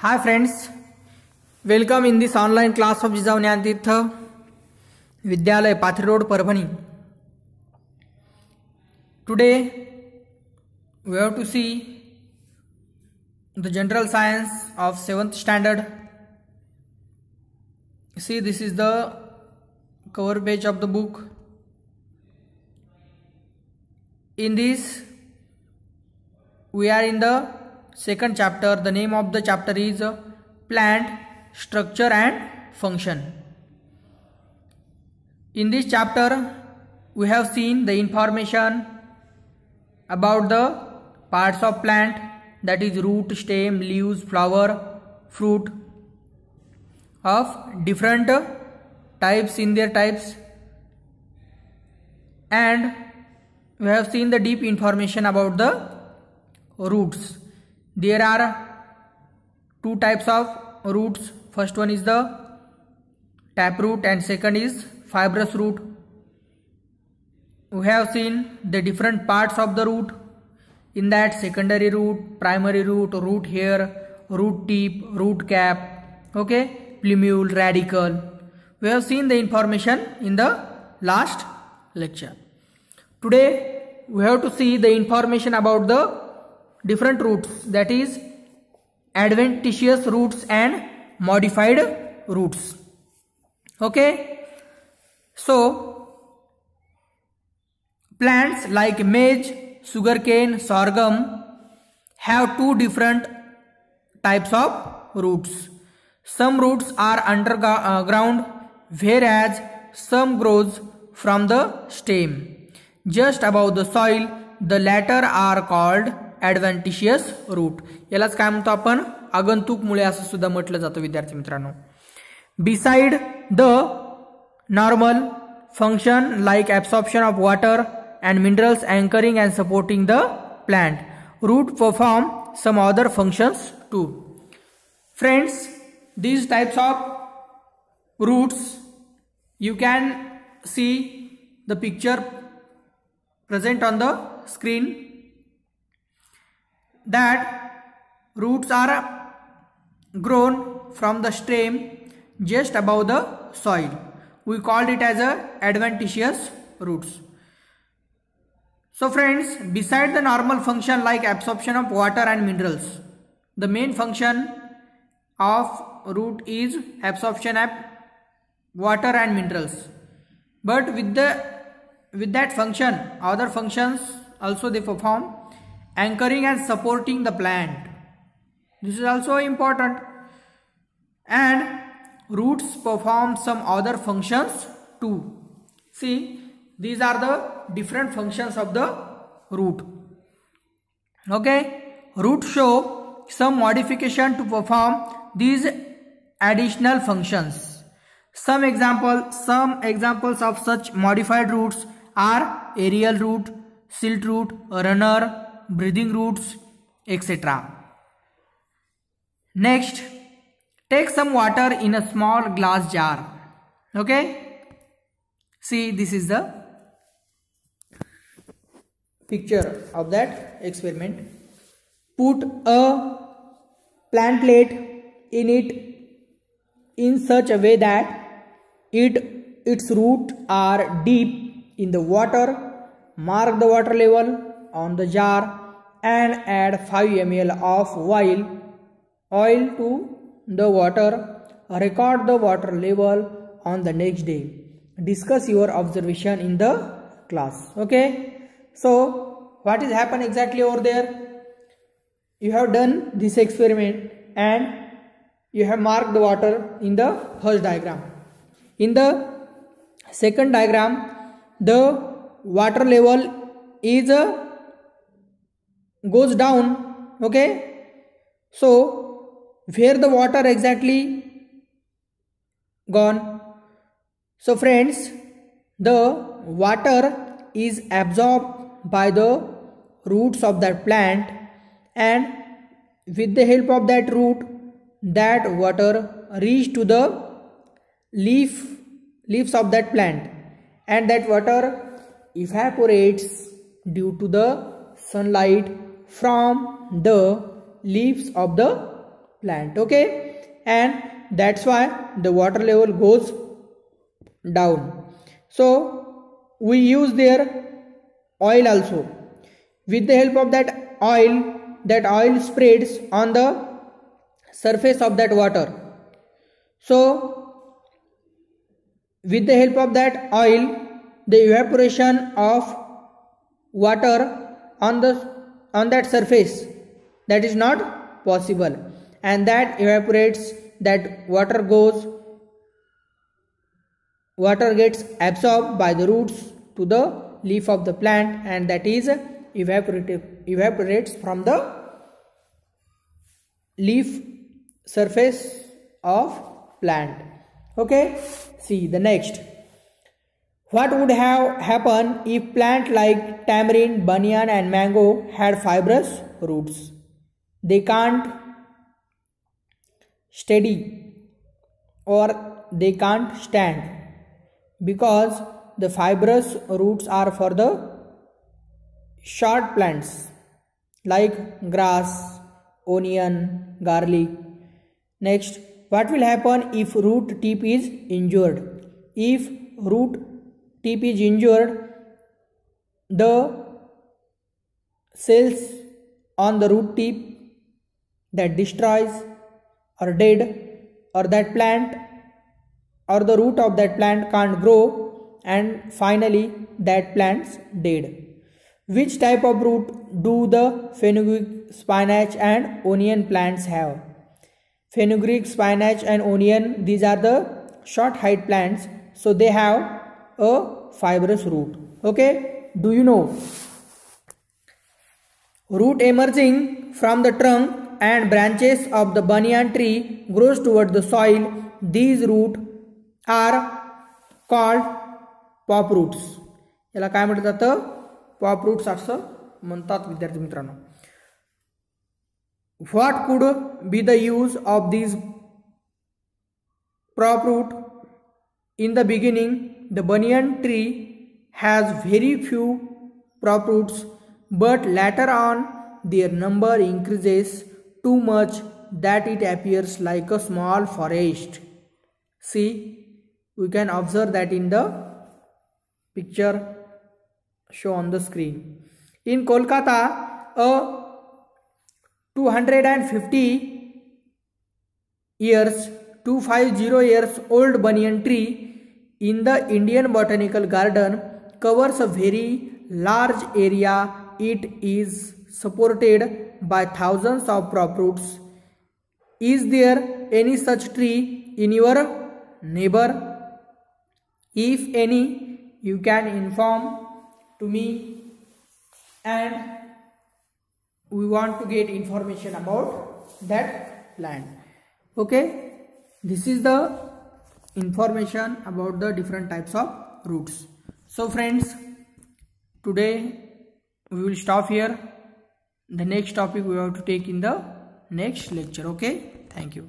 Hi friends, welcome in this online class of Jijaऊ Gyanteerth Vidyalaya Pathri road Parbhani. Today we have to see the general science of 7th standard. See, this is the cover page of the book. In this we are in the second chapter. The name of the chapter is Plant Structure and Function. In this chapter we have seen the information about the parts of plant, that is root, stem, leaves, flower, fruit of different types in their types, and we have seen the deep information about the roots. There are two types of roots. First one is the taproot and second is fibrous root. We have seen the different parts of the root, in that secondary root, primary root, root hair, root tip, root cap, okay, plumule, radicle. We have seen the information in the last lecture. Today we have to see the information about the different roots, that is adventitious roots and modified roots. Okay, so plants like maize, sugarcane, sorghum have two different types of roots. Some roots are underground, whereas some grows from the stem just above the soil. The latter are called adventitious root. यालाच काय म्हणतो आपण, आगंतुक मुळे असं सुद्धा म्हटलं जातं विद्यार्थी मित्रांनो. Beside the normal function like absorption of water and minerals anchoring and supporting the plant, root perform some other functions too. Friends, these types of roots, you can see the picture present on the screen, that roots are grown from the stem just above the soil. We called it as a adventitious roots. So friends, beside the normal function like absorption of water and minerals, the main function of root is absorption of water and minerals. But with that function, other functions also they perform, anchoring and supporting the plant. This is also important. And roots perform some other functions too. See, these are the different functions of the root. Okay, roots show some modification to perform these additional functions. Some examples of such modified roots are aerial root, silt root, runner, breathing roots, etc. Next, take some water in a small glass jar. Okay, see, this is the picture of that experiment. Put a plant plate in it in such a way that its roots are deep in the water. Mark the water level on the jar and add 5 ml of oil to the water. Record the water level on the next day. Discuss your observation in the class. Okay, so what is happened exactly over there? You have done this experiment and you have marked the water in the first diagram. In the second diagram, the water level is goes down. Okay, so where the water exactly gone? So friends, the water is absorbed by the roots of that plant, and with the help of that root, that water reach to the leaves of that plant, and that water evaporates due to the sunlight from the leaves of the plant. Okay, and that's why the water level goes down. So we use their oil also. With the help of that oil spreads on the surface of that water. So with the help of that oil, the evaporation of water on that surface, that is not possible, and that evaporates, that water gets absorbed by the roots to the leaf of the plant, and that is evaporates from the leaf surface of plant. Okay, see the next. What would have happened if plant like tamarind, banyan and mango had fibrous roots? They can't steady or they can't stand, because the fibrous roots are for the short plants like grass, onion, garlic. Next, what will happen if root tip is injured? If root tip is injured, the cells on the root tip that destroys or dead, or that plant or the root of that plant can't grow, and finally that plant's dead. Which type of root do the fenugreek, spinach and onion plants have? Fenugreek, spinach and onion, these are the short height plants, so they have a fibrous root. Okay, do you know? Root emerging from the trunk and branches of the banyan tree grows toward the soil. These roots are called pop roots. याला काय म्हटलं जातं? Pop roots असं म्हणतात विद्यार्थी मित्रांनो. What could be the use of these prop root? In the beginning, the banyan tree has very few prop roots, but later on their number increases too much that it appears like a small forest. See, we can observe that in the picture shown on the screen. In Kolkata, a 250 years old banyan tree in the Indian Botanical Garden covers a very large area. It is supported by thousands of prop roots. Is there any such tree in your neighbor? If any, you can inform to me, and we want to get information about that plant. Okay, this is the information about the different types of roots. So friends, today we will stop here. The next topic we have to take in the next lecture. Okay, thank you.